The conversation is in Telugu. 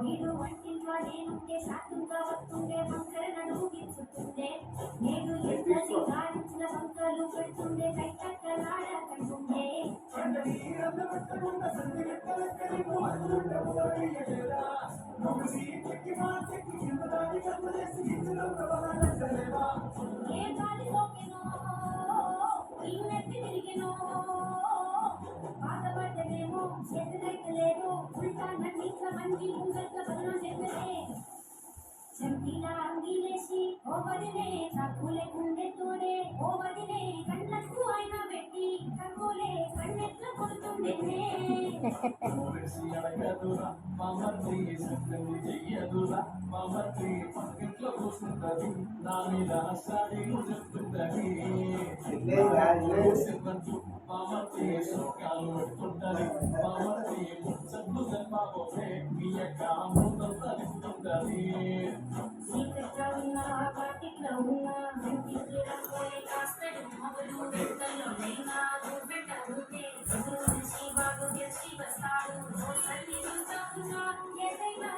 వీడు వంటింట్లో నేనుంటే శాతంగా వస్తుండే వంకర నడుముగిచ్చుతుండే నేను ఎంతటి గాలించిన వంకలు పెడుతుండే కైతక్కలాడకుంటుండే ఏ గాలి సోకెనో ఇన్నెత్తి తిరిగినో బాధపడ్డనేమో చేతులైతలేదో ఉల్టా నటించ మంది ముంగట్ల బలం చెందలే చంపిలా అంగిలేసి ఓ వదిలే తక్కువలే గుండె తోడే ఓ వదిలే కళ్ళకు అయినా పెట్టి తక్కువలే కన్నెట్ల కొడుతుండే పక్కట్లో కూర్చుంటది నా మీద సాడీలు చెప్తుంటది మామర్తి సుఖాలు పెట్టుకుంటది మామర్తి ముచ్చట్లు చెప్పబోతే మీ యొక్క అమృతం తలిస్తుంటది ఏదైనా